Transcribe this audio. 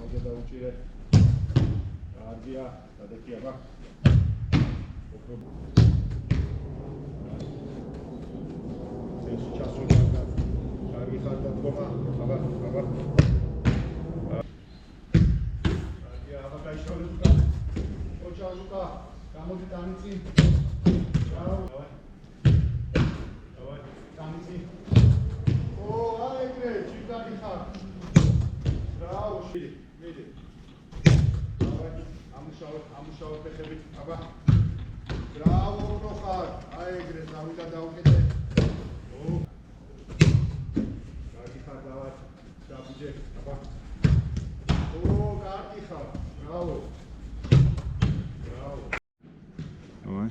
დავიდე დაუჭირე. კარგია, დადექი აბა. კარგი ხარ დადგომა, აბა. კარგია, აბა გაიშალე უკან. ოჩა უკა, გამოდი ტანიცი. ბრავო. დავაი, ტანიცი. ო, აი ეგრე, ჩიტანი ხარ. ბრავო, მიდი. დავაი, ამუშავე ფეხებით, აბა. ბრავო, რო ხარ. აი ეგრე, დავიდა დაუკიდე. Dabije, aba. Oh, karti khar. Bravo. Давай.